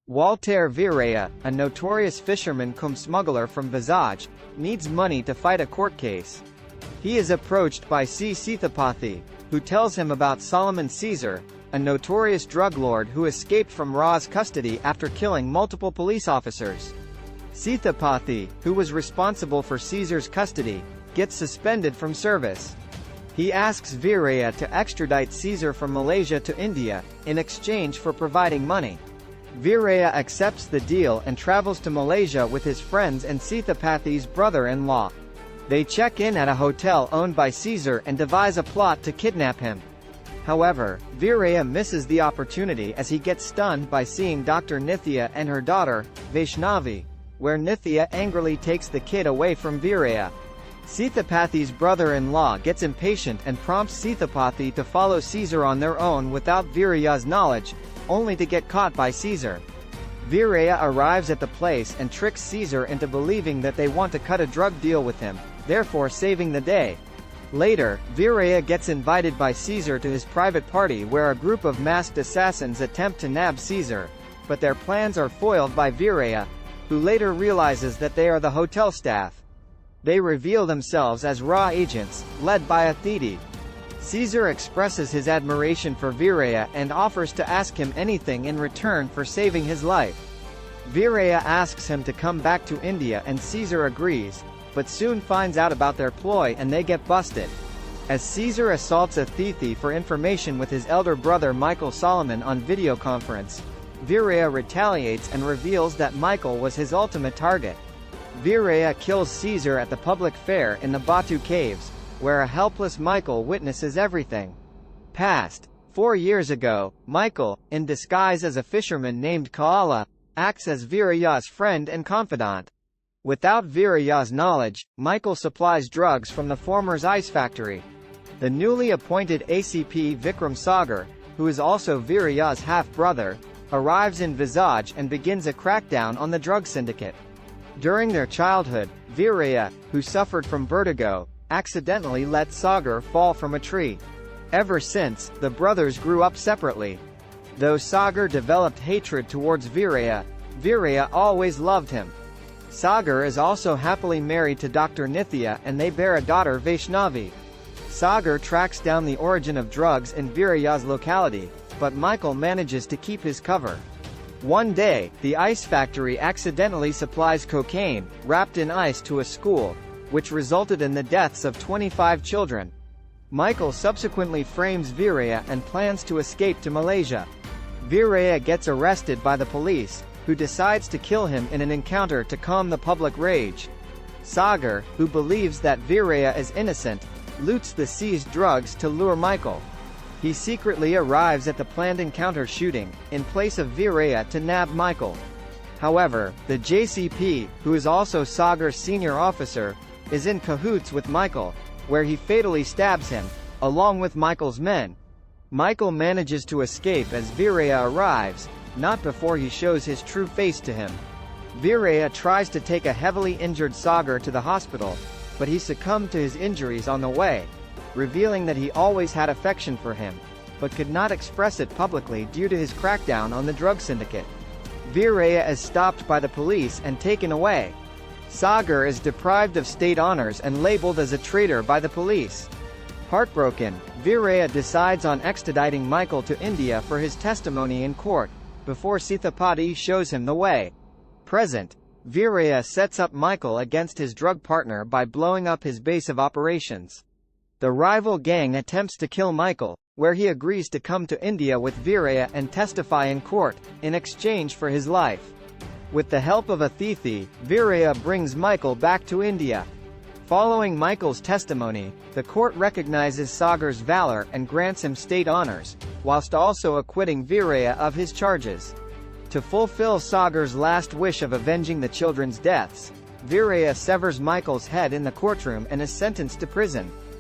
Waltair Veerayya, a notorious fisherman cum smuggler from Visakh, needs money to fight a court case. He is approached by C. Sithapathi, who tells him about Solomon Caesar, a notorious drug lord who escaped from Ra's custody after killing multiple police officers. Sithapathi, who was responsible for Caesar's custody, gets suspended from service. He asks Veerayya to extradite Caesar from Malaysia to India, in exchange for providing money. Veerayya accepts the deal and travels to Malaysia with his friends and Sithapathi's brother-in-law. They check in at a hotel owned by Caesar and devise a plot to kidnap him. However, Veerayya misses the opportunity as he gets stunned by seeing Dr. Nithya and her daughter, Vaishnavi, where Nithya angrily takes the kid away from Veerayya. Sithapathi's brother-in-law gets impatient and prompts Sithapathi to follow Caesar on their own without Veerayya's knowledge, only to get caught by Caesar. Veerayya arrives at the place and tricks Caesar into believing that they want to cut a drug deal with him, therefore saving the day. Later, Veerayya gets invited by Caesar to his private party where a group of masked assassins attempt to nab Caesar, but their plans are foiled by Veerayya, who later realizes that they are the hotel staff. They reveal themselves as Ra agents, led by Athithi. Caesar expresses his admiration for Veerayya and offers to ask him anything in return for saving his life. Veerayya asks him to come back to India and Caesar agrees, but soon finds out about their ploy and they get busted. As Caesar assaults Athithi for information with his elder brother Michael Solomon on video conference, Veerayya retaliates and reveals that Michael was his ultimate target. Veerayya kills Caesar at the public fair in the Batu Caves, where a helpless Michael witnesses everything. Past. 4 years ago, Michael, in disguise as a fisherman named Kaala, acts as Veerayya's friend and confidant. Without Veerayya's knowledge, Michael supplies drugs from the former's ice factory. The newly appointed ACP Vikram Sagar, who is also Veerayya's half-brother, arrives in Visakh and begins a crackdown on the drug syndicate. During their childhood, Veerayya, who suffered from vertigo, accidentally let Sagar fall from a tree. Ever since, the brothers grew up separately. Though Sagar developed hatred towards Veerayya, Veerayya always loved him. Sagar is also happily married to Dr. Nithya and they bear a daughter Vaishnavi. Sagar tracks down the origin of drugs in Veerayya's locality, but Michael manages to keep his cover. One day, the ice factory accidentally supplies cocaine, wrapped in ice to a school, which resulted in the deaths of 25 children. Michael subsequently frames Veerayya and plans to escape to Malaysia. Veerayya gets arrested by the police, who decides to kill him in an encounter to calm the public rage. Sagar, who believes that Veerayya is innocent, loots the seized drugs to lure Michael. He secretly arrives at the planned encounter shooting, in place of Veerayya to nab Michael. However, the JCP, who is also Sagar's senior officer, is in cahoots with Michael, where he fatally stabs him, along with Michael's men. Michael manages to escape as Veerayya arrives, not before he shows his true face to him. Veerayya tries to take a heavily injured Sagar to the hospital, but he succumbed to his injuries on the way, revealing that he always had affection for him, but could not express it publicly due to his crackdown on the drug syndicate. Veerayya is stopped by the police and taken away. Sagar is deprived of state honors and labeled as a traitor by the police. Heartbroken, Veerayya decides on extraditing Michael to India for his testimony in court, before Sithapathi shows him the way. Present, Veerayya sets up Michael against his drug partner by blowing up his base of operations. The rival gang attempts to kill Michael, where he agrees to come to India with Veerayya and testify in court, in exchange for his life. With the help of Athithi, Veerayya brings Michael back to India. Following Michael's testimony, the court recognizes Sagar's valor and grants him state honors, whilst also acquitting Veerayya of his charges. To fulfill Sagar's last wish of avenging the children's deaths, Veerayya severs Michael's head in the courtroom and is sentenced to prison.